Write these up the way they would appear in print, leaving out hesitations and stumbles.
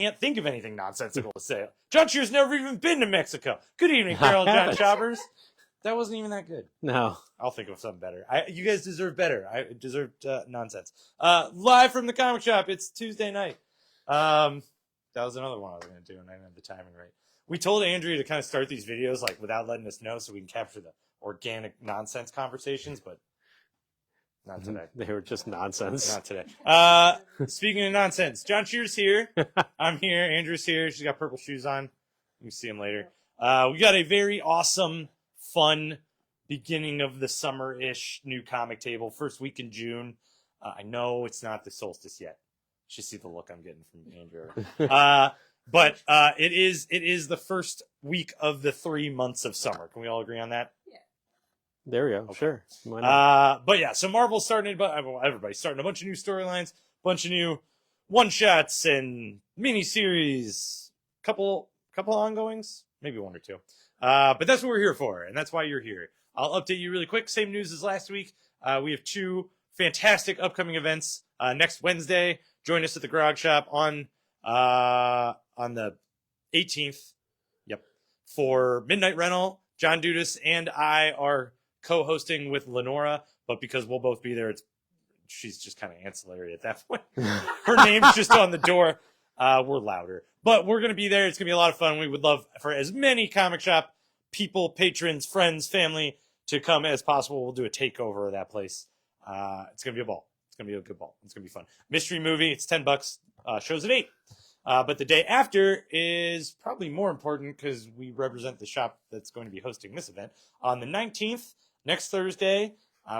can't think of anything nonsensical to say. John Cheer's never even been to Mexico. Good evening, Carol and John Choppers. That wasn't even that good. No. I'll think of something better. You guys deserve better. I deserved nonsense. Live from the comic shop. It's Tuesday night. That was another one I was going to do, and I didn't have the timing right. We told Andrea to kind of start these videos like without letting us know so we can capture the organic nonsense conversations, but not today. They were just nonsense. Not today. Speaking of nonsense, John Cheer's here. I'm here. Andrew's here. She's got purple shoes on. You can see him later. We got a very awesome, fun beginning of the summer-ish new comic table. First week in June. I know it's not the solstice yet. You should see the look I'm getting from Andrew. But it is the first week of the 3 months of summer. Can we all agree on that? There we go. Okay. Sure. Why not? But yeah, so Marvel's starting, everybody's starting a bunch of new storylines, bunch of new one-shots and mini-series, couple ongoings, maybe one or two. But that's what we're here for, and that's why you're here. I'll update you really quick. Same news as last week. We have 2 fantastic upcoming events. Next Wednesday, join us at the Grog Shop on the 18th. Yep. For Midnight Rental, John Dudas and I are co-hosting with Lenora, but because we'll both be there, she's just kind of ancillary at that point. Her name's just on the door. We're louder, but we're going to be there. It's going to be a lot of fun. We would love for as many comic shop people, patrons, friends, family to come as possible. We'll do a takeover of that place. It's going to be a ball. It's going to be a good ball. It's going to be fun. Mystery movie. It's $10. Shows at 8. But the day after is probably more important because we represent the shop that's going to be hosting this event. On the 19th, next Thursday,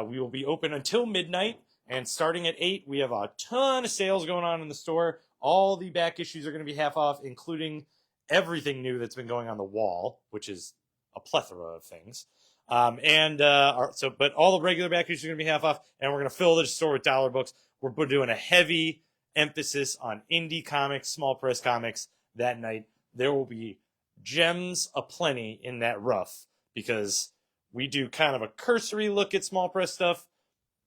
we will be open until midnight. And starting at 8, we have a ton of sales going on in the store. All the back issues are going to be half off, including everything new that's been going on the wall, which is a plethora of things. But all the regular back issues are going to be half off, and we're going to fill the store with dollar books. We're doing a heavy emphasis on indie comics, small press comics that night. There will be gems aplenty in that rough because we do kind of a cursory look at small press stuff,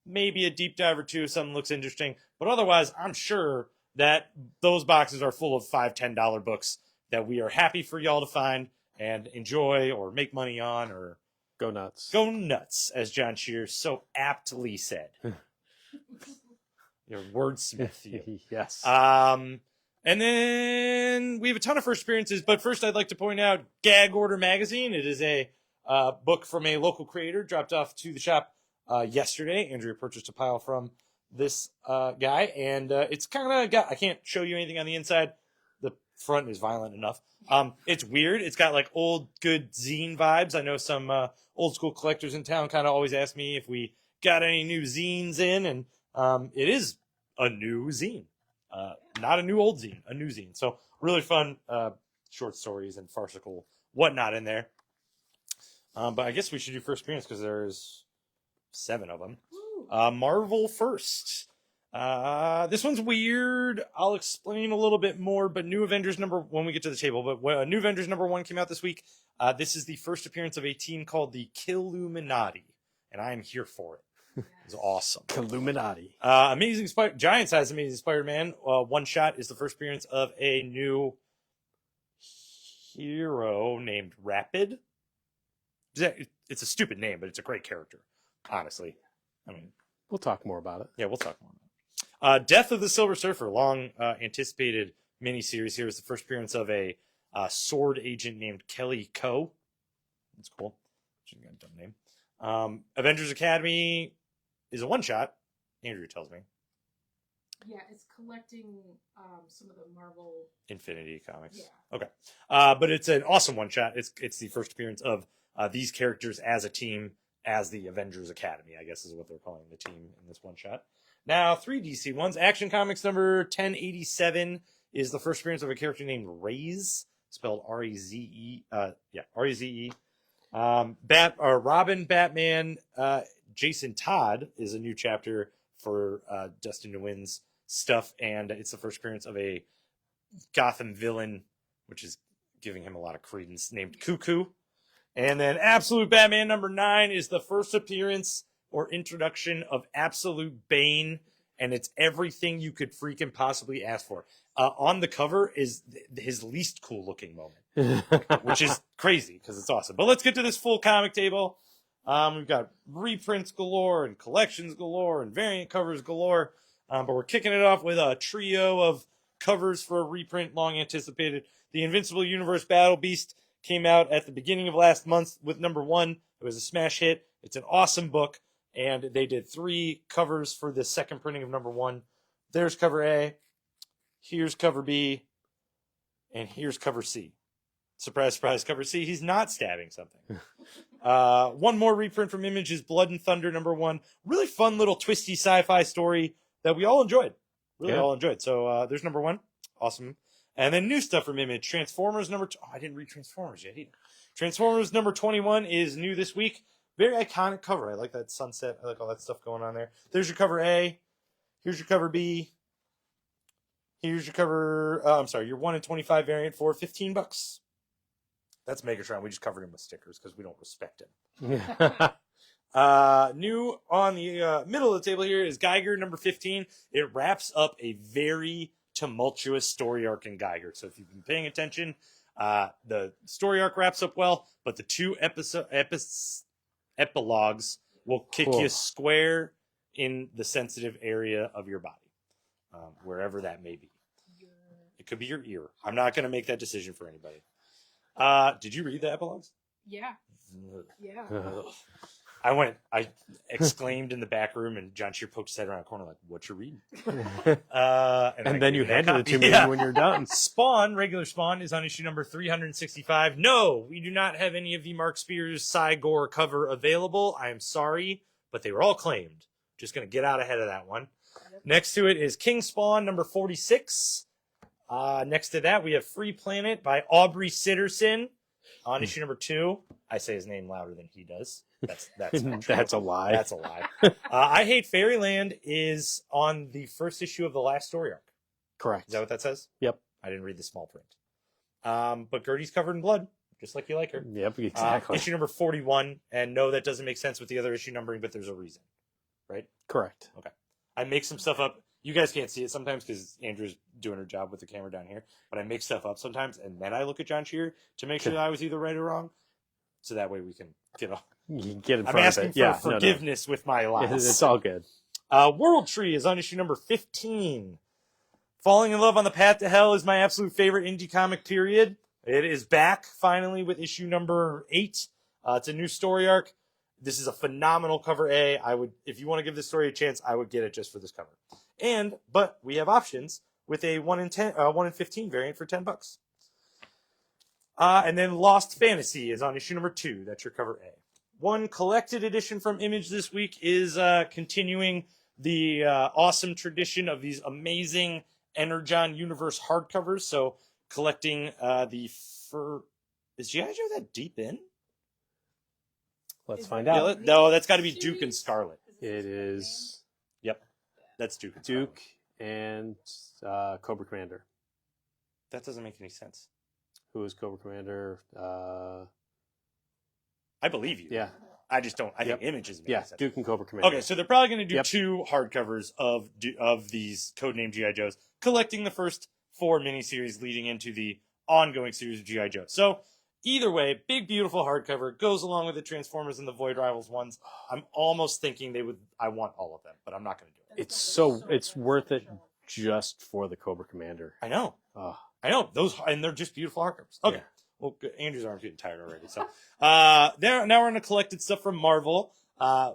maybe a deep dive or two if something looks interesting. But otherwise, I'm sure that those boxes are full of $5, $10 books that we are happy for y'all to find and enjoy or make money on or go nuts. Go nuts, as John Cheer so aptly said. Your wordsmith, you. Yes. And then we have a ton of first appearances, but first I'd like to point out Gag Order Magazine. It is a book from a local creator dropped off to the shop yesterday. Andrea purchased a pile from this guy, and it's kind of got, I can't show you anything on the inside. The front is violent enough. It's weird. It's got like old good zine vibes. I know some old school collectors in town kind of always ask me if we got any new zines in, and it is a new zine. Not a new old zine, a new zine. So really fun short stories and farcical whatnot in there. But I guess we should do first appearance because there's 7 of them. Marvel first. This one's weird. I'll explain a little bit more, but New Avengers when we get to the table, but New Avengers #1 came out this week. This is the first appearance of a team called the Killuminati, and I am here for it. It's awesome. Illuminati. Giant size Amazing Spider-Man. One shot is the first appearance of a new hero named Rapid. It's a stupid name, but it's a great character. Honestly, I mean, we'll talk more about it. Yeah, we'll talk more about it. Death of the Silver Surfer, long anticipated miniseries. Here is the first appearance of a sword agent named Kelly Coe. That's cool. She's got a dumb name. Avengers Academy is a one-shot, Andrew tells me. Yeah, it's collecting some of the Marvel Infinity comics. Yeah. Okay. But it's an awesome one-shot. It's the first appearance of these characters as a team, as the Avengers Academy, I guess is what they're calling the team in this one-shot. Now, 3 DC ones. Action Comics number 1087 is the first appearance of a character named Raze, spelled R-E-Z-E. R-E-Z-E. Robin, Batman, Jason Todd is a new chapter for Dustin Nguyen's stuff, and it's the first appearance of a Gotham villain, which is giving him a lot of credence, named Cuckoo. And then Absolute Batman number 9 is the first appearance or introduction of Absolute Bane, and it's everything you could freaking possibly ask for. On the cover is his least cool looking moment, which is crazy because it's awesome. But let's get to this full comic table. We've got reprints galore and collections galore and variant covers galore. But we're kicking it off with a trio of covers for a reprint long anticipated. The Invincible Universe Battle Beast came out at the beginning of last month with number 1. It was a smash hit. It's an awesome book. And they did 3 covers for the second printing of number 1. There's cover A. Here's cover B. And here's cover C. Surprise, surprise, cover C. He's not stabbing something. One more reprint from Image is Blood and Thunder number 1. Really fun little twisty sci-fi story that we all enjoyed. All enjoyed. So there's number 1. Awesome. And then new stuff from Image. Transformers number 2. Oh, I didn't read Transformers yet either. Transformers number 21 is new this week. Very iconic cover. I like that sunset. I like all that stuff going on there. There's your cover A. Here's your cover B. Here's your cover. Your 1 in 25 variant for $15. That's Megatron. We just covered him with stickers because we don't respect him. New on the middle of the table here is Geiger number 15. It wraps up a very tumultuous story arc in Geiger. So if you've been paying attention, the story arc wraps up well, but the 2 epilogues will kick you square in the sensitive area of your body, wherever that may be. It could be your ear. I'm not going to make that decision for anybody. Did you read the epilogues? Yeah. Yeah. I exclaimed in the back room, and John Shear poked his head around the corner like, what you reading? And then you handed it to me when you're done. Spawn, regular Spawn, is on issue number 365. No, we do not have any of the Mark Spears Cygor cover available. I am sorry, but they were all claimed. Just going to get out ahead of that one. Next to it is King Spawn, number 46. Next to that, we have Free Planet by Aubrey Sitterson on issue number 2. I say his name louder than he does. That's That's a lie. That's a lie. I Hate Fairyland is on the first issue of the last story arc. Correct. Is that what that says? Yep. I didn't read the small print. But Gertie's covered in blood, just like you like her. Yep, exactly. Issue number 41, and no, that doesn't make sense with the other issue numbering, but there's a reason, right? Correct. Okay. I make some stuff up. You guys can't see it sometimes because Andrew's doing her job with the camera down here, but I make stuff up sometimes, and then I look at John Shear to make sure that I was either right or wrong, so that way we can get off. You can get in I'm front asking of it. for forgiveness with my lies. It's all good. World Tree is on issue number 15. Falling in Love on the Path to Hell is my absolute favorite indie comic, period. It is back, finally, with issue number 8. It's a new story arc. This is a phenomenal cover A. If you want to give this story a chance, I would get it just for this cover. But we have options with a 1 in 15 variant for $10. And then Lost Fantasy is on issue number 2. That's your cover A. One collected edition from Image this week is continuing the awesome tradition of these amazing Energon Universe hardcovers. So collecting is G.I. Joe that deep in? Let's find out. No, that's got to be Duke and Scarlet. It is. Yep, that's Duke. And Duke and Cobra Commander. That doesn't make any sense. Who is Cobra Commander? I believe you. Yeah. I just don't. I think Images make sense. Duke and Cobra Commander. Okay, so they're probably going to do 2 hardcovers of these codename G.I. Joes, collecting the first 4 miniseries leading into the ongoing series of G.I. Joe. So either way, big, beautiful hardcover goes along with the Transformers and the Void Rivals ones. I'm almost thinking I want all of them, but I'm not going to do it. It's worth it just for the Cobra Commander. I know. Oh. I know. And they're just beautiful hardcovers. Okay. Yeah. Well, Andrew's arm's getting tired already. So now we're on the collected stuff from Marvel. A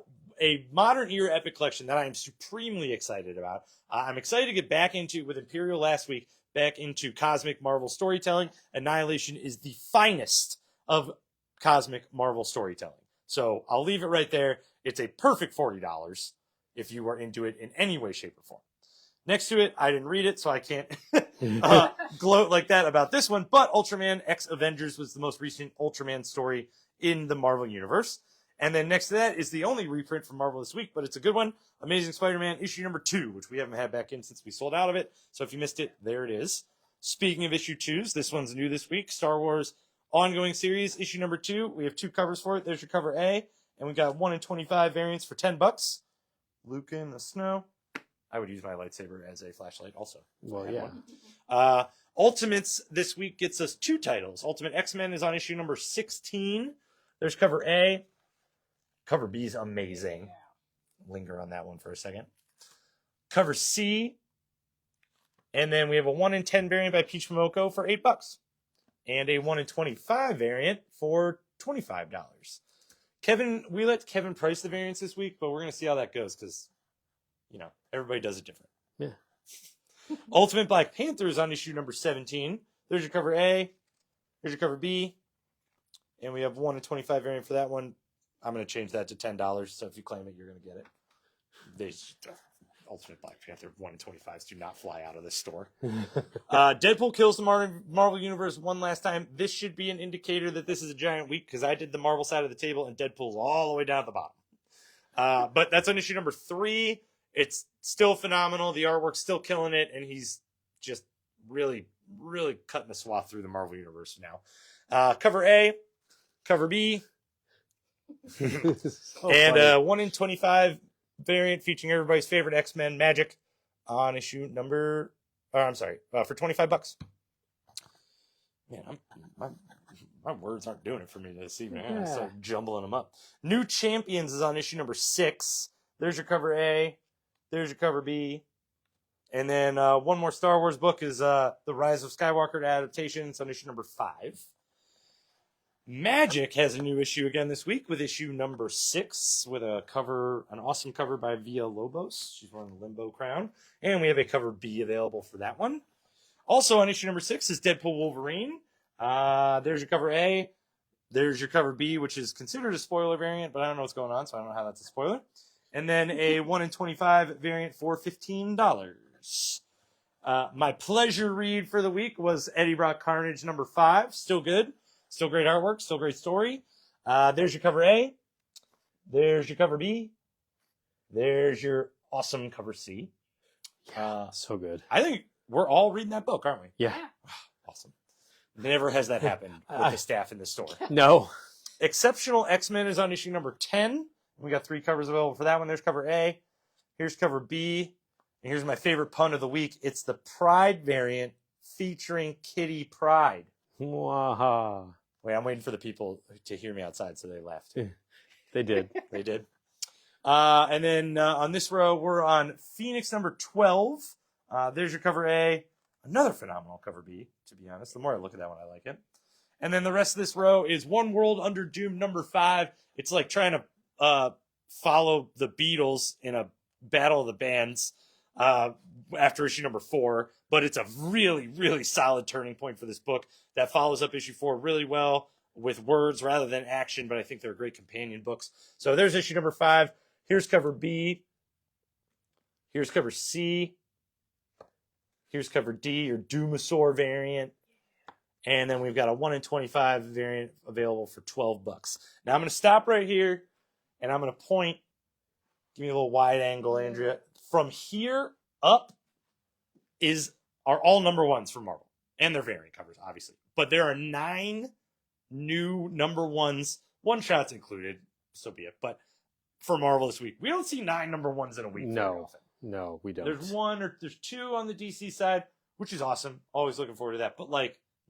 modern era epic collection that I am supremely excited about. I'm excited to get back into, with Imperial last week, back into cosmic Marvel storytelling. Annihilation is the finest of cosmic Marvel storytelling. So I'll leave it right there. It's a perfect $40 if you are into it in any way, shape, or form. Next to it, I didn't read it, so I can't gloat like that about this one. But Ultraman X Avengers was the most recent Ultraman story in the Marvel Universe. And then next to that is the only reprint from Marvel this week, but it's a good one. Amazing Spider-Man issue number 2, which we haven't had back in since we sold out of it. So if you missed it, there it is. Speaking of issue 2s, this one's new this week. Star Wars ongoing series, issue number 2. We have 2 covers for it. There's your cover A. And we got 1 in 25 variants for $10. Luke in the snow. I would use my lightsaber as a flashlight also. Well, I yeah. would. Ultimates this week gets us 2 titles. Ultimate X-Men is on issue number 16. There's cover A. Cover B is amazing. Linger on that one for a second. Cover C. And then we have a 1 in 10 variant by Peach Momoko for $8. And a 1 in 25 variant for $25. We let Kevin price the variants this week, but we're going to see how that goes because, everybody does it different. Yeah. Ultimate Black Panther is on issue number 17. There's your cover A. Here's your cover B. And we have 1 in 25 variant for that one. I'm going to change that to $10. So if you claim it, you're going to get it. Ultimate Black Panther 1 in 25s do not fly out of this store. Deadpool kills the Marvel Universe one last time. This should be an indicator that this is a giant week because I did the Marvel side of the table and Deadpool's all the way down at the bottom. But that's on issue number 3. It's still phenomenal. The artwork's still killing it, and he's just really, really cutting the swath through the Marvel Universe now. Cover A, cover B, and 1 in 25 variant featuring everybody's favorite X-Men Magic on issue number. For $25. Man, my words aren't doing it for me this evening. I'm gonna start jumbling them up. New Champions is on issue number 6. There's your cover A. There's your cover B. And then one more Star Wars book is The Rise of Skywalker adaptation. It's on issue number 5. Magic has a new issue again this week with issue number 6 with an awesome cover by Via Lobos. She's wearing the Limbo crown. And we have a cover B available for that one. Also on issue number 6 is Deadpool Wolverine. There's your cover A. There's your cover B, which is considered a spoiler variant, but I don't know what's going on, so I don't know how that's a spoiler. And then a 1 in 25 variant for $15. My pleasure read for the week was Eddie Brock Carnage number 5. Still good. Still great artwork. Still great story. There's your cover A. There's your cover B. There's your awesome cover C. So good. I think we're all reading that book, aren't we? Yeah. Awesome. Never has that happened with the staff in the store. No. Exceptional X-Men is on issue number 10. We got 3 covers available for that one. There's cover A. Here's cover B. And here's my favorite pun of the week. It's the Pride variant featuring Kitty Pryde. Waha. Wait, I'm waiting for the people to hear me outside, so they left. They did. They did. And then on this row, we're on Phoenix number 12. There's your cover A. Another phenomenal cover B, to be honest. The more I look at that one, I like it. And then the rest of this row is One World Under Doom number 5. It's like trying to follow the Beatles in a battle of the bands after issue number 4. But it's a really, really solid turning point for this book that follows up issue 4 really well with words rather than action. But I think they're great companion books. So there's issue number 5. Here's cover B. Here's cover C. Here's cover D, your Doomasaur variant. And then we've got a 1 in 25 variant available for $12. Now I'm going to stop right here, and I'm going to point. Give me a little wide angle, Andrea. From here up are all number 1s for Marvel. And their variant covers, obviously. But there are 9 new number 1s, one-shots included, so be it. But for Marvel this week, we don't see 9 number 1s in a week very often. No, we don't. There's 2 on the DC side, which is awesome. Always looking forward to that. But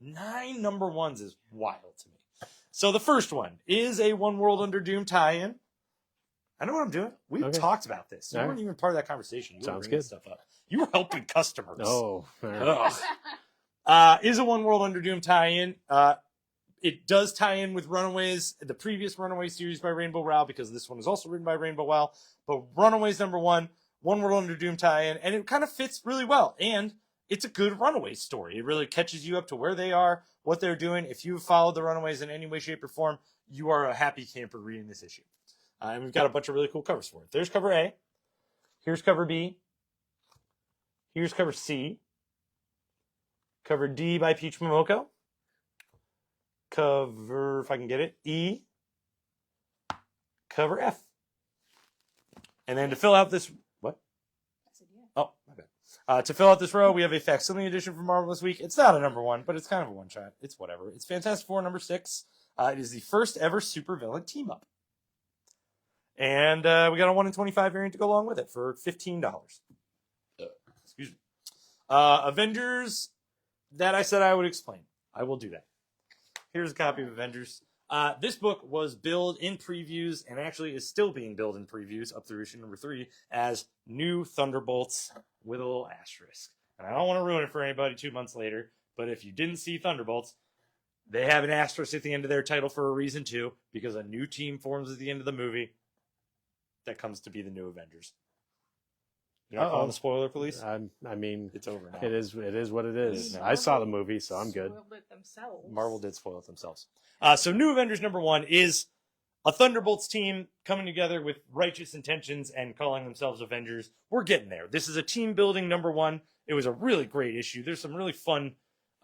9 number 1s is wild to me. So the first one is a One World Under Doom tie-in. I know what I'm doing. We've talked about this. You weren't even part of that conversation. You were bringing stuff up. You were helping customers. Oh. Is a One World Under Doom tie-in. It does tie in with Runaways, the previous Runaway series by Rainbow Rowell, because this one is also written by Rainbow Rowell. But Runaways number 1, One World Under Doom tie-in, and it kind of fits really well. And it's a good Runaways story. It really catches you up to where they are, what they're doing. If you've followed the Runaways in any way, shape, or form, you are a happy camper reading this issue. And we've got a bunch of really cool covers for it. There's cover A. Here's cover B. Here's cover C. Cover D by Peach Momoko. Cover, if I can get it, E. Cover F. And then to fill out this... What? Oh, my bad. To fill out this row, we have a facsimile edition from Marvel this week. It's not a number 1, but it's kind of a one-shot. It's whatever. It's Fantastic Four number 6. It is the first ever supervillain team-up. And we got a 1 in 25 variant to go along with it for $15. Avengers that I said I would explain. I will do that. Here's a copy of Avengers. This book was billed in previews and actually is still being billed in previews up through issue number 3 as New Thunderbolts with a little asterisk. And I don't want to ruin it for anybody 2 months later, but if you didn't see Thunderbolts, they have an asterisk at the end of their title for a reason too, because a new team forms at the end of the movie that comes to be the new Avengers. You're not calling the spoiler police? I mean, It's over now. it is what it is. now. I saw the movie, so I'm good. Spoiled it themselves. Marvel did spoil it themselves. So New Avengers number 1 is a Thunderbolts team coming together with righteous intentions and calling themselves Avengers. We're getting there. This is a team building number 1. It was a really great issue. There's some really fun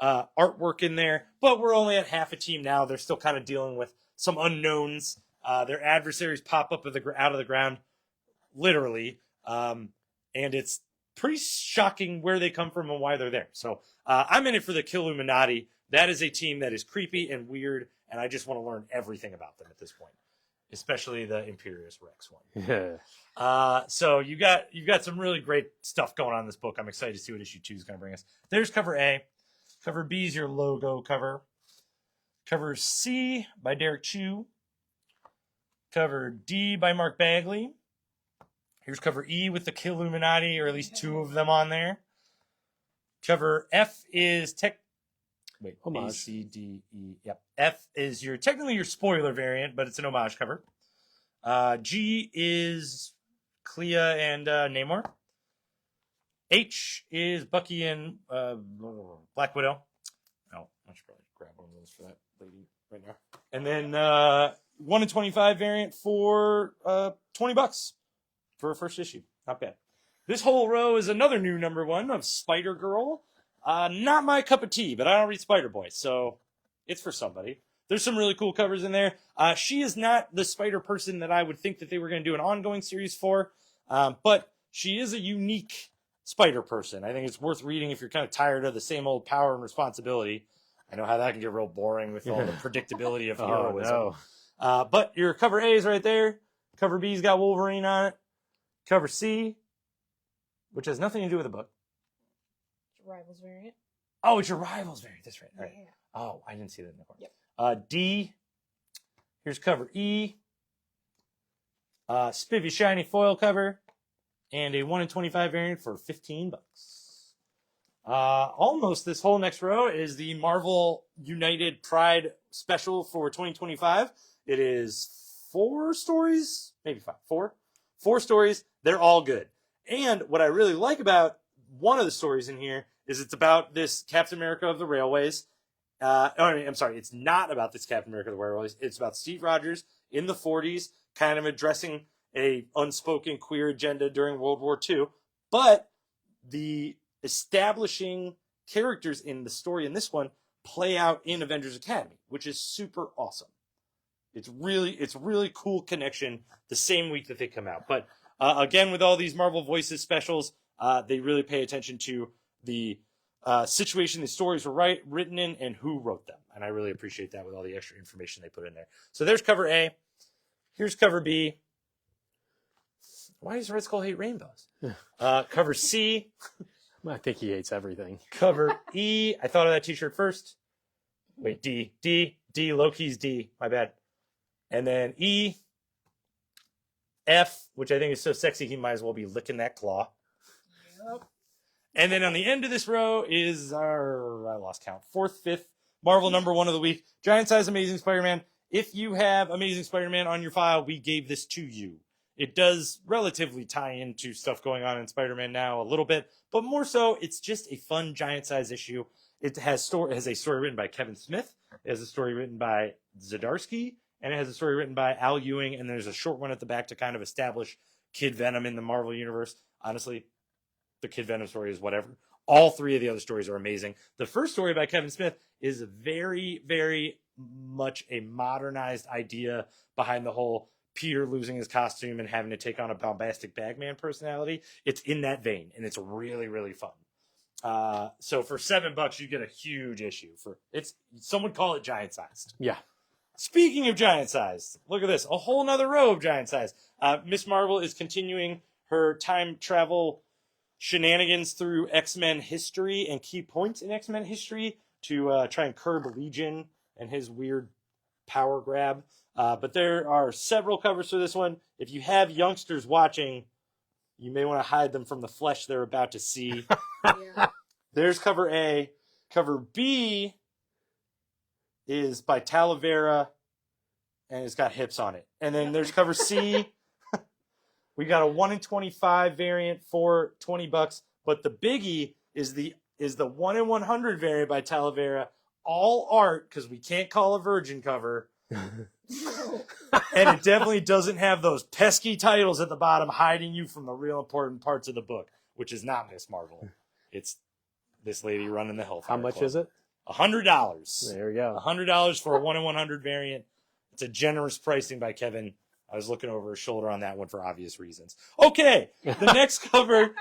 artwork in there, but we're only at half a team now. They're still kind of dealing with some unknowns. Their adversaries pop up out of the ground, literally, and it's pretty shocking where they come from and why they're there. So I'm in it for the Killuminati. That is a team that is creepy and weird, and I just want to learn everything about them at this point, especially the Imperious Rex one. Yeah. So you got some really great stuff going on in this book. I'm excited to see what issue 2 is going to bring us. There's cover A. Cover B is your logo cover. Cover C by Derek Chu. Cover D by Mark Bagley. Here's cover E with the Killuminati, or at least 2 of them on there. Cover F is Homage. A, C, D, E. Yep. F is technically your spoiler variant, but it's an homage cover. G is Clea and Namor. H is Bucky and Black Widow. Oh, I should probably grab one of those for that lady right now. And then 1 in 25 variant for $20 for a first issue. Not bad. This whole row is another new number 1 of Spider-Girl. Not my cup of tea, but I don't read Spider-Boy, so it's for somebody. There's some really cool covers in there. She is not the Spider-Person that I would think that they were going to do an ongoing series for, but she is a unique Spider-Person. I think it's worth reading if you're kind of tired of the same old power and responsibility. I know how that can get real boring with all the predictability of heroism. No. But your cover A is right there. Cover B's got Wolverine on it. Cover C, which has nothing to do with the book. Rivals variant. Oh, it's your Rivals variant. That's right. All right. Yeah. Oh, I didn't see that in the corner. Yep. D. Here's cover E. Spivvy shiny foil cover. And a 1 in 25 variant for $15. Almost this whole next row is the Marvel United Pride special for 2025. It is 4 stories, maybe 5. 4 stories. They're all good. And what I really like about one of the stories in here is it's about this Captain America of the Railways. It's not about this Captain America of the Railways. It's about Steve Rogers in the 40s, kind of addressing a unspoken queer agenda during World War II. But the establishing characters in the story in this one play out in Avengers Academy, which is super awesome. It's really cool connection the same week that they come out. But again, with all these Marvel Voices specials, they really pay attention to the situation the stories were written in and who wrote them. And I really appreciate that with all the extra information they put in there. So there's cover A. Here's cover B. Why does Red Skull hate rainbows? Cover C. I think he hates everything. Cover E. I thought of that t-shirt first. Wait, D. Loki's D. My bad. And then E. F, which I think is so sexy he might as well be licking that claw. Yep. And then on the end of this row is our, I lost count, 4th, 5th, Marvel number 1 of the week, Giant Size Amazing Spider-Man. If you have Amazing Spider-Man on your file, we gave this to you. It does relatively tie into stuff going on in Spider-Man now a little bit, but more so, it's just a fun giant size issue. It has a story written by Kevin Smith. It has a story written by Zdarsky, and it has a story written by Al Ewing, and there's a short one at the back to kind of establish Kid Venom in the Marvel Universe. Honestly, the Kid Venom story is whatever. All 3 of the other stories are amazing. The first story by Kevin Smith is very, very much a modernized idea behind the whole Peter losing his costume and having to take on a bombastic Bagman personality. It's in that vein, and it's really, really fun. So for $7, you get a huge issue. Some would call it giant sized. Yeah. Speaking of giant sized, look at this. A whole nother row of giant size. Miss Marvel is continuing her time travel shenanigans through X-Men history and key points in X-Men history to try and curb Legion and his weird power grab. But there are several covers for this one. If you have youngsters watching, you may want to hide them from the flesh they're about to see. Yeah. There's cover A. Cover B is by Talavera, and it's got hips on it. And then there's cover C. We got a 1 in 25 variant for $20, but the biggie is the 1 in 100 variant by Talavera, all art, because we can't call a virgin cover. And it definitely doesn't have those pesky titles at the bottom hiding you from the real important parts of the book, which is not Miss Marvel. It's this lady running the Hellfire How much Club. is it? $100. There you go. $100 for a 1 in 100 variant. It's a generous pricing by Kevin. I was looking over his shoulder on that one for obvious reasons. Okay, the next cover.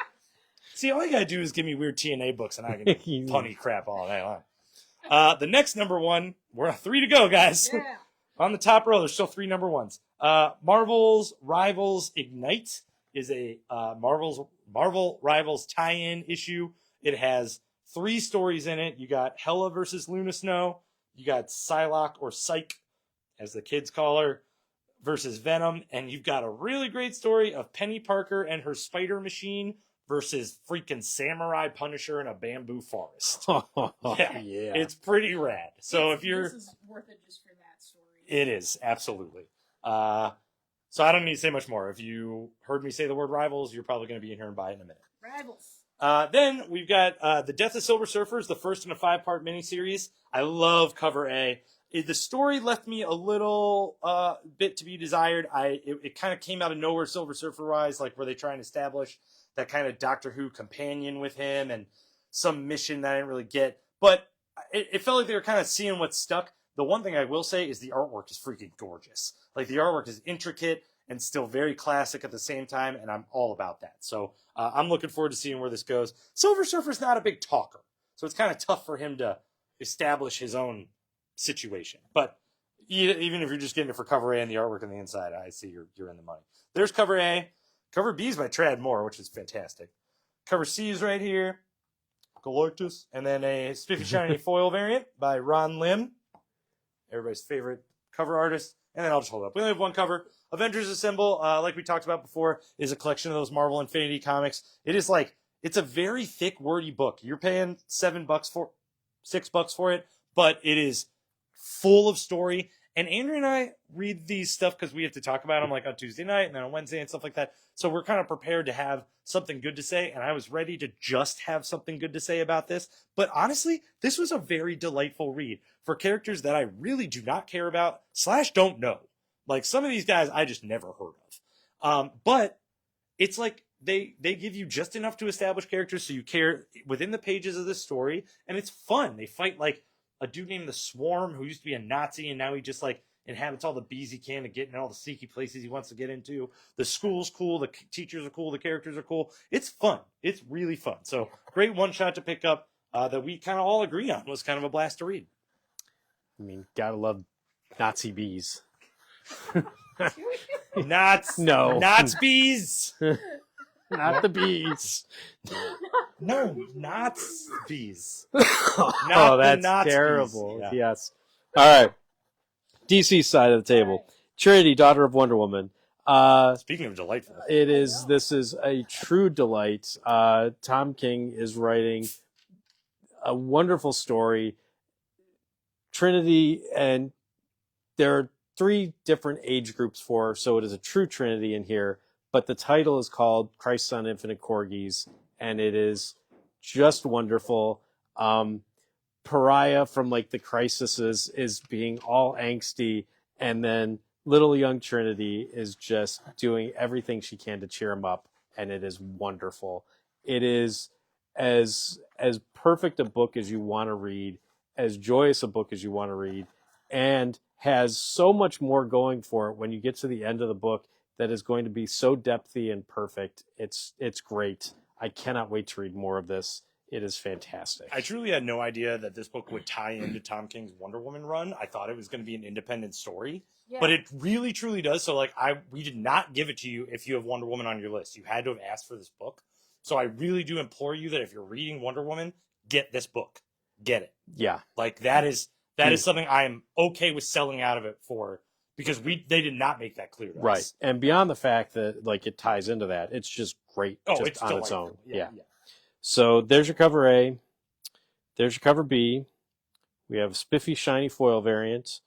See, all you gotta do is give me weird TNA books, and I can punny crap all day long. The next number one, we're on 3 to go, guys. Yeah. On the top row, there's still 3 number ones. Marvel's Rivals Ignite is a Marvel Rivals tie-in issue. It has 3 stories in it. You got Hela versus Luna Snow. You got Psylocke, or Psyche, as the kids call her, versus Venom. And you've got a really great story of Penny Parker and her spider machine versus freaking Samurai Punisher in a bamboo forest. Yeah. It's pretty rad. So if you're... This is worth it just for that story. It is, absolutely. So I don't need to say much more. If you heard me say the word Rivals, you're probably going to be in here and buy it in a minute. Rivals. Then we've got The Death of Silver Surfers, the first in a 5-part miniseries. I love cover A. The story left me a little bit to be desired. It kind of came out of nowhere, Silver Surfer-wise, like where they try and establish that kind of Doctor Who companion with him and some mission that I didn't really get. But it felt like they were kind of seeing what stuck. The one thing I will say is the artwork is freaking gorgeous. Like, the artwork is intricate and still very classic at the same time, and I'm all about that. So I'm looking forward to seeing where this goes. Silver Surfer's not a big talker, so it's kind of tough for him to establish his own situation. But even if you're just getting it for cover A and the artwork on the inside, I see you're in the money. There's cover A. Cover B is by Trad Moore, which is fantastic. Cover C is right here. Galactus. And then a Spiffy Shiny foil variant by Ron Lim, everybody's favorite cover artist. And then I'll just hold up. We only have one cover. Avengers Assemble, like we talked about before, is a collection of those Marvel Infinity comics. It is like, it's a very thick, wordy book. You're paying $6 for it, but it is full of story. And Andrew and I read these stuff because we have to talk about them like on Tuesday night and then on Wednesday and stuff like that. So we're kind of prepared to have something good to say. And I was ready to just have something good to say about this. But honestly, this was a very delightful read for characters that I really do not care about / don't know. Like, some of these guys I just never heard of. But it's like they give you just enough to establish characters so you care within the pages of the story. And it's fun. They fight like a dude named the Swarm who used to be a Nazi, and now he just like inhabits all the bees he can to get in all the sneaky places he wants to get into. The school's cool, the teachers are cool, the characters are cool. It's fun. It's really fun. So great one shot to pick up that we kind of all agree on. Was kind of a blast to read. I mean, gotta love Nazi bees. Knots. No. Knots bees. Not the bees. No, Knots bees. Oh, that's Knots terrible. bees. Yeah. Yes. All right. DC side of the table. Trinity, daughter of Wonder Woman. Speaking of delightful. This is a true delight. Tom King is writing a wonderful story. Trinity, and there are 3 different age groups for her, so it is a true Trinity in here. But the title is called Christ on Infinite Corgis, and it is just wonderful. Pariah from like the Crisis is being all angsty, and then little young Trinity is just doing everything she can to cheer him up, and it is wonderful. It is as perfect a book as you want to read, as joyous a book as you want to read, and has so much more going for it when you get to the end of the book that is going to be so depthy and perfect. It's great. I cannot wait to read more of this. It is fantastic. I truly had no idea that this book would tie into Tom King's Wonder Woman run. I thought it was going to be an independent story, Yeah. but it really truly does. So like we did not give it to you if you have Wonder Woman on your list. You had to have asked for this book. So I really do implore you that if you're reading Wonder Woman, get this book. Get it. Yeah. Like that is something I am okay with selling out of it for, because they did not make that clear to Right. us. And beyond the fact that like it ties into that, it's just great Oh, just it's on its delightful. own. Yeah. So there's your cover A. There's your cover B. We have a spiffy, shiny foil variant,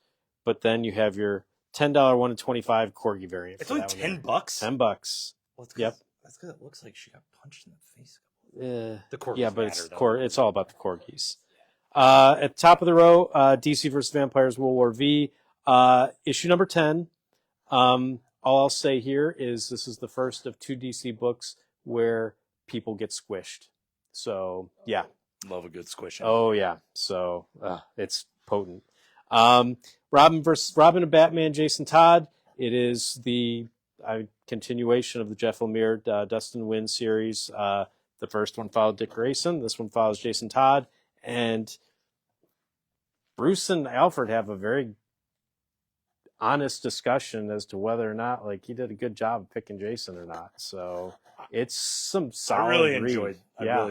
but then you have your $10 1 in 25 corgi variant. It's for only that one there. $10. $10. Well, Yep. That's because it looks like she got punched in the face. The corgis yeah, but matter, it's all about the corgis. At the top of the row, DC vs. Vampires World War V, issue number 10. All I'll say here is this is the first of 2 DC books where people get squished. So, yeah. Love a good squishing. Oh, yeah. So, it's potent. Robin and Batman, Jason Todd. It is the continuation of the Jeff Lemire, Dustin Wynn series. The first one followed Dick Grayson. This one follows Jason Todd. And Bruce and Alfred have a very honest discussion as to whether or not like he did a good job of picking Jason or not. So it's some solid I really read.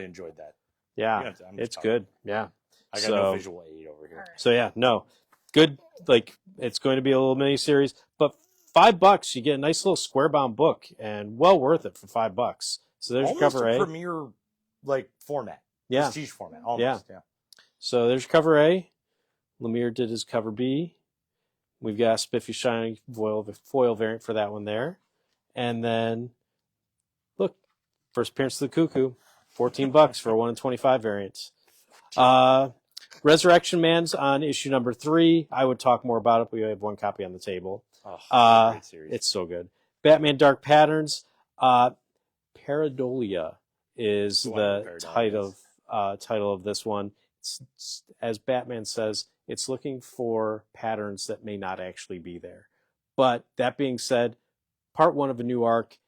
enjoyed that. Yeah, it's good. Yeah. I got no visual aid over here. So yeah, no. Good, like it's going to be a little mini series, but $5 you get a nice little square bound book and well worth it for $5. So there's almost your cover A. Premier like format. Yeah. Prestige format. Almost. Yeah. So there's cover A. Lemire did his cover B. We've got a spiffy shiny foil variant for that one there. And then look, first appearance of the Cuckoo, $14 for a 1 in 25 variant. Resurrection Man's on issue number 3. I would talk more about it, but we have 1 copy on the table. Oh, great series. It's so good. Batman Dark Patterns. Pareidolia is the title of this one. It's, as Batman says, it's looking for patterns that may not actually be there. But that being said, part 1 of a new arc,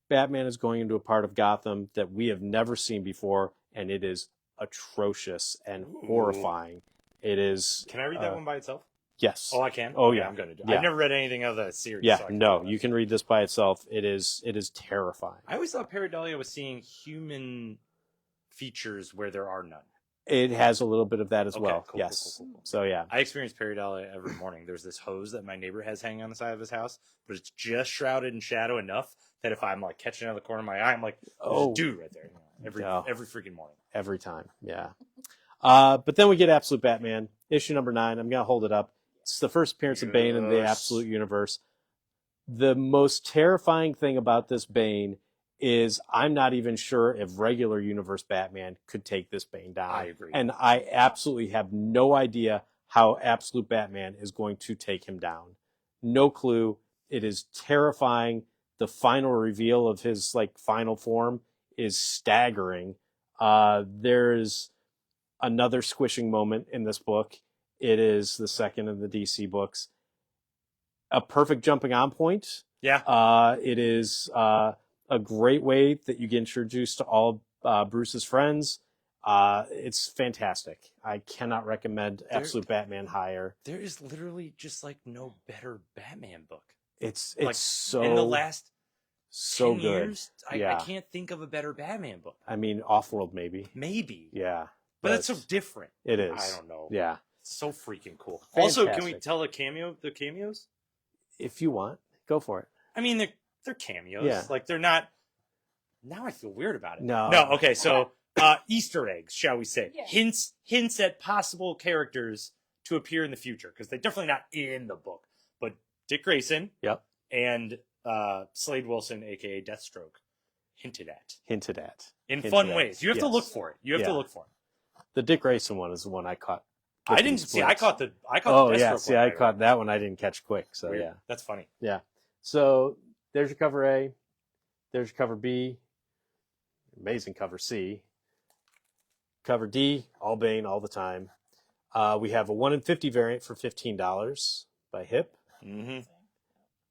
Batman is going into a part of Gotham that we have never seen before, and it is atrocious and horrifying. It is. Can I read that one by itself? Yes. Oh, I can? Oh, okay, yeah. I'm going to do it. Yeah. I've never read anything of the series. Yeah, so no, you can read this by itself. It is terrifying. I always thought Pareidolia was seeing human features where there are none. It has a little bit of that as Okay, well. cool, Yes. cool. So, yeah. I experience Pareidolia every morning. There's this hose that my neighbor has hanging on the side of his house, but it's just shrouded in shadow enough that if I'm like catching out of the corner of my eye, I'm like, there's a dude right there. Every freaking morning. Every time, yeah. But then we get Absolute Batman, issue number 9. I'm going to hold it up. It's the first appearance of Bane in the Absolute Universe. The most terrifying thing about this Bane is I'm not even sure if regular universe Batman could take this Bane down. I agree. And I absolutely have no idea how Absolute Batman is going to take him down. No clue. It is terrifying. The final reveal of his like final form is staggering. There's another squishing moment in this book. It is the second of the DC books. A perfect jumping on point. Yeah. It is a great way that you get introduced to all Bruce's friends. It's fantastic. I cannot recommend Absolute Batman higher. There is literally just like no better Batman book. It's like, so in the last so 10 good. Years, I can't think of a better Batman book. I mean, Offworld maybe. Maybe. Yeah. But that's so different. It is. I don't know. Yeah. It's so freaking cool. Fantastic. Also, can we tell the cameos? If you want, go for it. I mean, they're cameos. Yeah. Like they're not. Now I feel weird about it. No. Okay. So Easter eggs, shall we say? Yeah. Hints at possible characters to appear in the future, because they're definitely not in the book. But Dick Grayson. Yep. And Slade Wilson, aka Deathstroke, hinted at in fun ways. You have to look for it. You have to look for it. The Dick Grayson one is the one I caught. I didn't see. I caught the. Oh the yeah, Deathstroke see, one I caught that one. I didn't catch quick. So Weird. yeah, that's funny. Yeah. So there's your cover A. There's your cover B. Amazing cover C. Cover D. All Bane all the time. We have a 1 in 50 variant for $15 by Hip. Mm-hmm.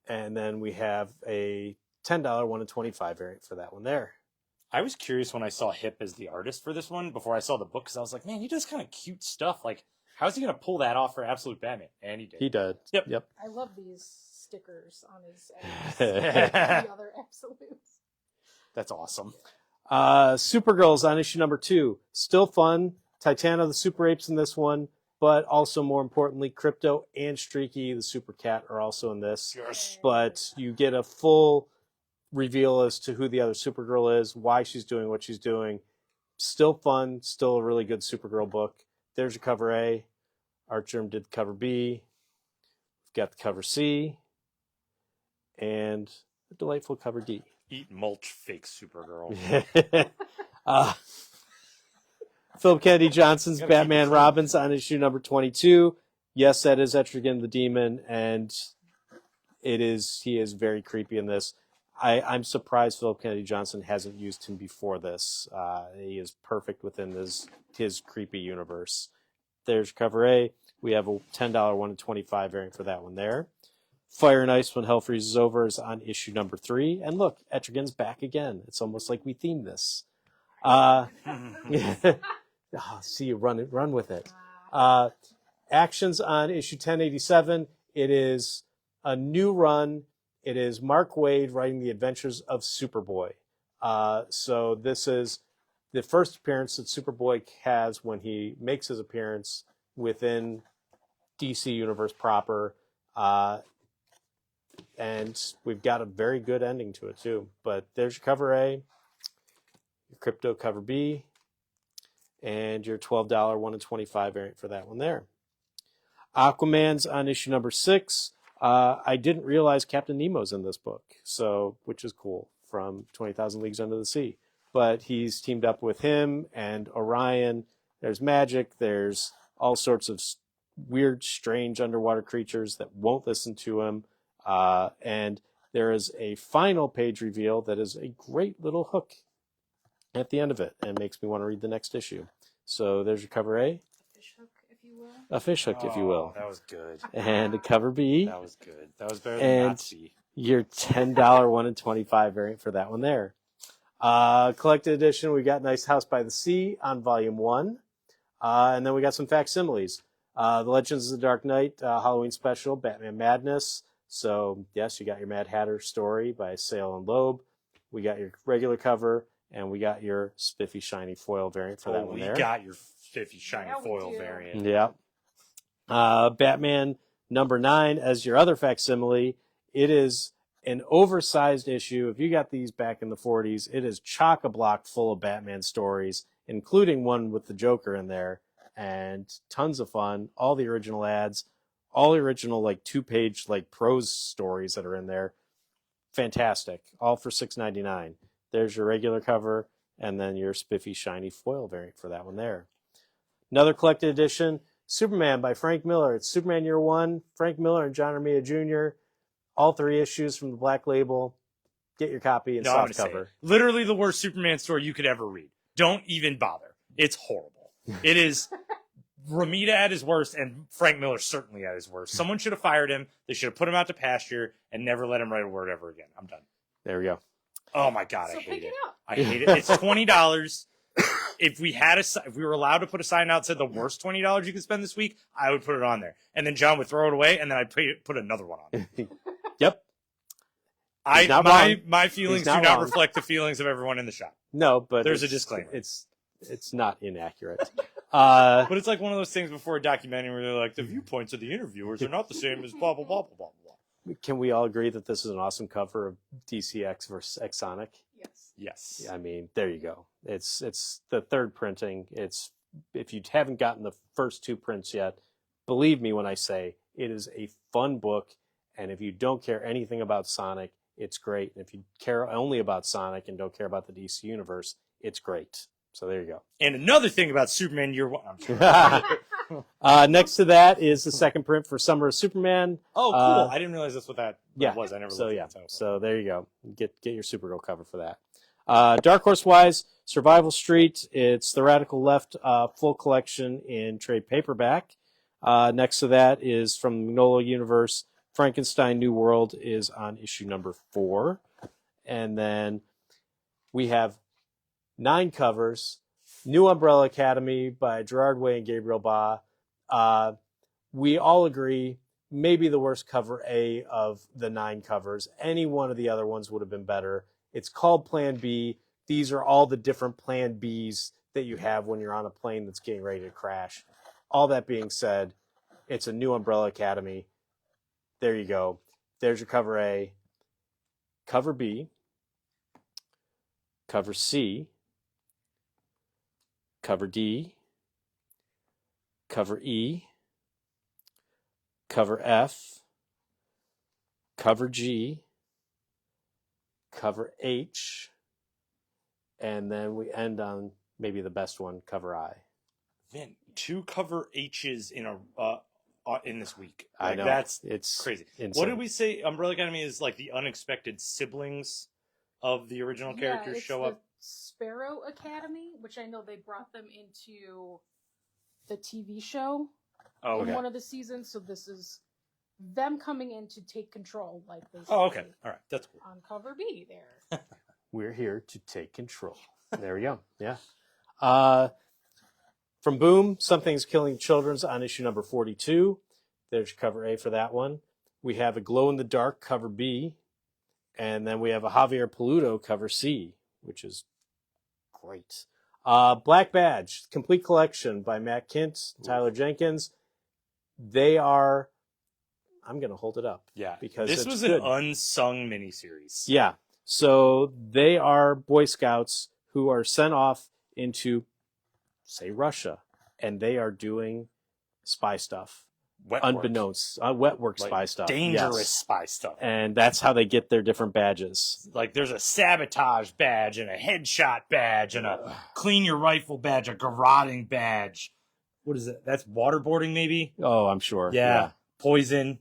And then we have a $10 1 in 25 variant for that one there. I was curious when I saw Hip as the artist for this one before I saw the book, because I was like, man, he does kind of cute stuff. Like, how's he going to pull that off for Absolute Batman? And he did. He did. Yep. I love these stickers on his the other absolutes. That's awesome. Supergirl's on issue number 2. Still fun. Titana the Super Apes in this one, but also more importantly, Crypto and Streaky the Super Cat are also in this. Yes. But you get a full reveal as to who the other Supergirl is, why she's doing what she's doing. Still fun. Still a really good Supergirl book. There's your cover A. Artgerm did the cover B. We've got the cover C. And a delightful cover D. Eat mulch, fake Supergirl. Philip Kennedy Johnson's Gotta keep Batman it Robbins on issue number 22. Yes, that is Etrigan the Demon, and he is very creepy in this. I'm surprised Philip Kennedy Johnson hasn't used him before this. He is perfect within his creepy universe. There's cover A. We have a $10 1 in 25 variant for that one there. Fire and Ice When Hell Freezes Over is on issue number 3. And look, Etrigan's back again. It's almost like we themed this. See you run with it. Actions on issue 1087. It is a new run. It is Mark Waid writing the adventures of Superboy. So this is the first appearance that Superboy has when he makes his appearance within DC Universe proper. And we've got a very good ending to it, too. But there's your cover A, your Crypto cover B, and your $12 1 in 25 variant for that one there. Aquaman's on issue number 6. I didn't realize Captain Nemo's in this book, which is cool, from 20,000 Leagues Under the Sea. But he's teamed up with him and Orion. There's magic. There's all sorts of weird, strange underwater creatures that won't listen to him. And there is a final page reveal that is a great little hook at the end of it and makes me want to read the next issue. So there's your cover A. Fish hook, if you will. A fish hook, if you will. That was good. And a cover B. That was good. That was better than Nazi. Your $10 1 in 25 variant for that one there. Collected edition, we got Nice House by the Sea on volume 1. And then we got some facsimiles. The Legends of the Dark Knight Halloween special, Batman Madness. So, yes, you got your Mad Hatter story by Sale and Loeb. We got your regular cover, and we got your spiffy, shiny foil variant for that one there. We got your spiffy, shiny Yeah, we foil do. variant. Yeah. Batman number 9 as your other facsimile. It is an oversized issue. If you got these back in the 40s, it is chock-a-block full of Batman stories, including one with the Joker in there, and tons of fun. All the original ads, all the original 2-page prose stories that are in there. Fantastic. All for $6.99. There's your regular cover, and then your spiffy, shiny foil variant for that one there. Another collected edition, Superman by Frank Miller. It's Superman Year 1, Frank Miller and John Romita Jr. All 3 issues from the Black Label. Get your copy in soft cover. Literally the worst Superman story you could ever read. Don't even bother. It's horrible. It is Romita at his worst, and Frank Miller certainly at his worst. Someone should have fired him. They should have put him out to pasture and never let him write a word ever again. I'm done. There we go. Oh my God, So I hate pick it up. I hate it. It's $20. If we were allowed to put a sign out that said the worst $20 you could spend this week, I would put it on there. And then John would throw it away, and then I'd put another one on. Yep. My feelings do not wrong. reflect the feelings of everyone in the shop. No, but There's a disclaimer. It's not inaccurate. But it's like one of those things before a documentary where they're like, the viewpoints of the interviewers are not the same as blah, blah, blah, blah, blah, blah. Can we all agree that this is an awesome cover of DCX versus Exonic? Yes. Yes. I mean, there you go. It's the third printing. If you haven't gotten the first 2 prints yet, believe me when I say it is a fun book. And if you don't care anything about Sonic, it's great. And if you care only about Sonic and don't care about the DC universe, it's great. So there you go. And another thing about Superman Year 1. I'm sorry. Next to that is the second print for Summer of Superman. Oh, cool. I didn't realize that's what that Yeah. was. I never So looked yeah. at the title. So there you go. Get your Supergirl cover for that. Dark Horse wise, Survival Street. It's the Radical Left full collection in trade paperback. Next to that is from the Magnolia Universe. Frankenstein New World is on issue number 4. And then we have 9 covers. New Umbrella Academy by Gerard Way and Gabriel Ba. We all agree, maybe the worst cover A of the 9 covers. Any one of the other ones would have been better. It's called Plan B. these are all the different plan Bs that you have when you're on a plane that's getting ready to crash. All that being said, it's a new Umbrella Academy. There you go. There's your cover A. Cover B. Cover C. Cover D. Cover E. Cover F. Cover G. Cover H. And then we end on maybe the best one, cover I. Man, 2 cover H's in this week. I know. It's crazy. Insane. What did we say? Umbrella Academy is like the unexpected siblings of the original characters it's show the up. Sparrow Academy, which I know they brought them into the TV show Oh, in okay. one of the seasons. So this is them coming in to take control, like they Oh, okay. say All right. That's cool. on cover B there. We're here to take control. There we go. Yeah. From Boom, Something's Killing Children's on issue number 42. There's cover A for that one. We have a Glow in the Dark cover B. And then we have a Javier Peludo cover C, which is great. Black Badge, complete collection by Matt Kint, Tyler Jenkins. They are, I'm going to hold it up. Yeah. Because this it's was good. an unsung miniseries. Yeah. So they are Boy Scouts who are sent off into, say, Russia, and they are doing spy stuff. Wet Unbeknownst. Wet work Like, spy stuff. dangerous Yes. spy stuff. And that's how they get their different badges. Like there's a sabotage badge and a headshot badge and a clean your rifle badge, a garroting badge. What is it? That's waterboarding, maybe? Oh, I'm sure. Yeah. Poison.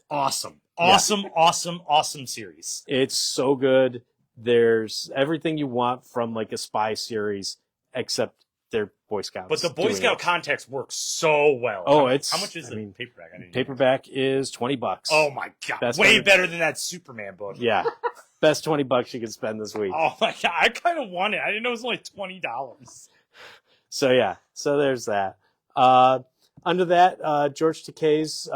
Awesome. Awesome series. It's so good. There's everything you want from like a spy series, except they're Boy Scouts. But the Boy doing Scout it. context works so well. Oh, how much is the paperback? I didn't know. Paperback is $20. Oh my god. Best Way one- better than that Superman book. Yeah. Best $20 you can spend this week. Oh my god. I kind of want it. I didn't know it was only $20. So yeah, so there's that. Under that, George Takei's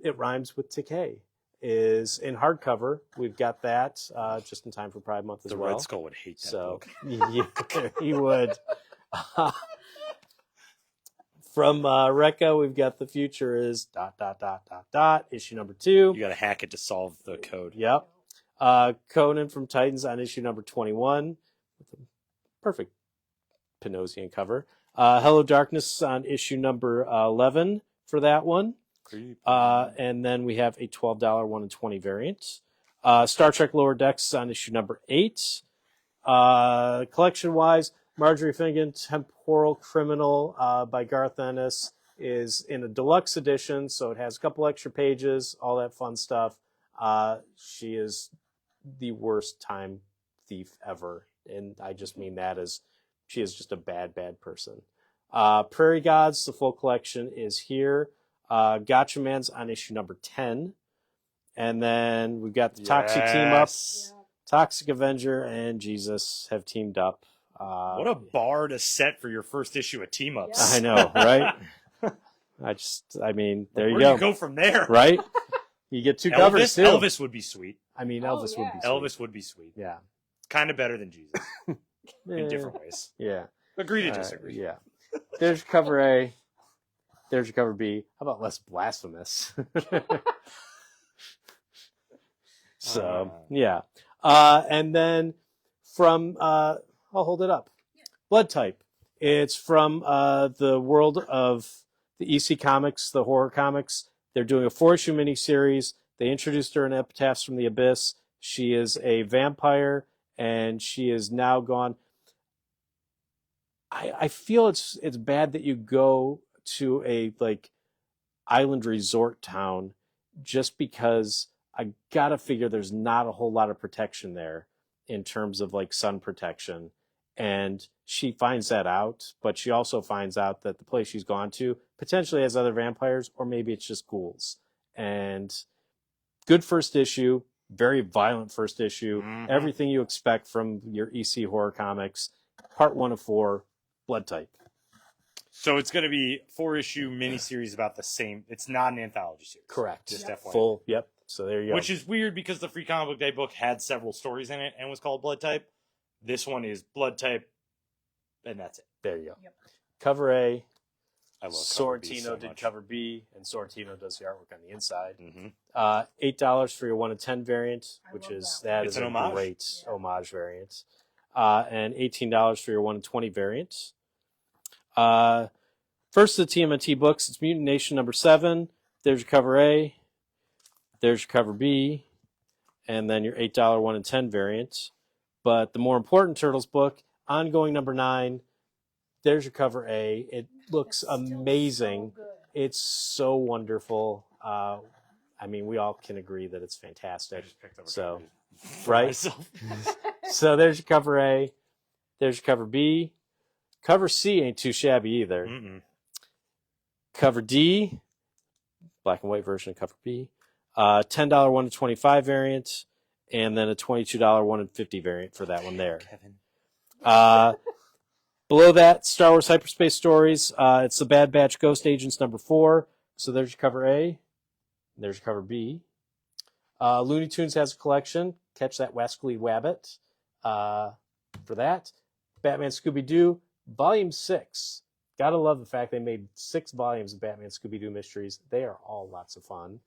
It Rhymes with Takei is in hardcover. We've got that just in time for Pride Month as The well. Red Skull would hate that So book. yeah, he would. From Rekka, we've got The Future is ... issue number 2. You got to hack it to solve the code. Yep. Conan from Titans on issue number 21 with a perfect Pinosian cover. Hello Darkness on issue number 11 for that one. And then we have a $12 1 in 20 variant. Star Trek Lower Decks on issue number 8. Collection-wise, Marjorie Finnegan, Temporal Criminal by Garth Ennis is in a deluxe edition, so it has a couple extra pages, all that fun stuff. She is the worst time thief ever, and I just mean that as she is just a bad person. Prairie Gods, the full collection is here. Gotcha Man's on issue number 10. And then we've got the Toxic team up. Yeah. Toxic Avenger and Jesus have teamed up. What a bar to set for your first issue of Team Ups. I know, right? I mean, there you Where go. do you go from there? Right? You get 2 covers, too. Elvis would be sweet. I mean, Oh, Elvis yeah. would be sweet. Elvis would be sweet. Yeah. Kind of better than Jesus Eh, in different ways. Yeah. Agree to disagree. Yeah. There's your cover A. There's your cover B. How about less blasphemous? So, yeah. And then from, I'll hold it up. Blood Type. It's from the world of the EC Comics, the horror comics. They're doing a 4-issue miniseries. They introduced her in Epitaphs from the Abyss. She is a vampire, and she is now gone. I feel it's bad that you go to a like island resort town just because I gotta figure there's not a whole lot of protection there in terms of like sun protection. And she finds that out, but she also finds out that the place she's gone to potentially has other vampires, or maybe it's just ghouls. And good first issue, very violent first issue, Mhm. everything you expect from your EC horror comics. Part 1 of 4, Blood Type. So it's going to be 4-issue miniseries about the same. It's not an anthology series. Correct. Just Yep. FYI. Full, yep. So there you go. Which is weird because the Free Comic Book Day book had several stories in it and was called Blood Type. This one is blood type, and that's it. There you go. Yep. Cover A. I love cover B Sorrentino so did much. cover B, and Sorrentino does the artwork on the inside. Mm-hmm. $8 for your 1 in 10 variant, I which love is that that It's is an a homage. great Yeah. homage variant. And $18 for your 1 in 20 variant. First of the TMNT books, it's Mutant Nation number 7. There's your cover A. There's your cover B. And then your $8 1 in 10 variant. But the more important Turtles book, ongoing number 9. There's your cover A. It looks It's still amazing. so good. It's so wonderful. I mean, we all can agree that it's I fantastic. just picked up a So, copy for right? myself. So there's your cover A. There's your cover B. Cover C ain't too shabby either. Mm-mm. Cover D, black and white version of cover B. $10 1 in 25 variant, and then a $22 1 in 50 variant for that one there. Kevin. Below that, Star Wars Hyperspace Stories. It's the Bad Batch Ghost Agents number 4. So there's your cover A. There's your cover B. Looney Tunes has a collection. Catch that Wascally Wabbit for that. Batman Scooby-Doo, Volume 6. Gotta love the fact they made 6 volumes of Batman Scooby-Doo mysteries. They are all lots of fun.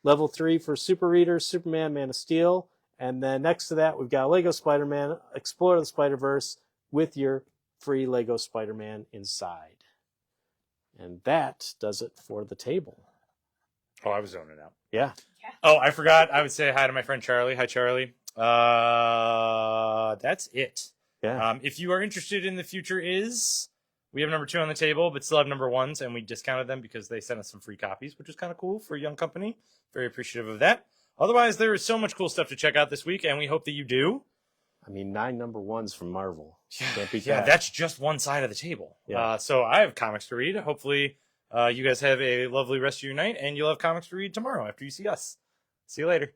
Level 3 for Super Readers, Superman, Man of Steel. And then next to that, we've got Lego Spider-Man, Explore the Spider-Verse, with your free Lego Spider-Man inside. And that does it for the table. Oh, I was zoning out. Yeah. Oh, I forgot. I would say hi to my friend Charlie. Hi, Charlie. That's it. Yeah. If you are interested in the future we have number 2 on the table, but still have number 1s, and we discounted them because they sent us some free copies, which is kind of cool for a young company. Very appreciative of that. Otherwise, there is so much cool stuff to check out this week, and we hope that you do. I mean, 9 number 1s from Marvel. Can't beat Yeah, that. that's just one side of the table. Yeah. So I have comics to read. Hopefully, you guys have a lovely rest of your night, and you'll have comics to read tomorrow after you see us. See you later.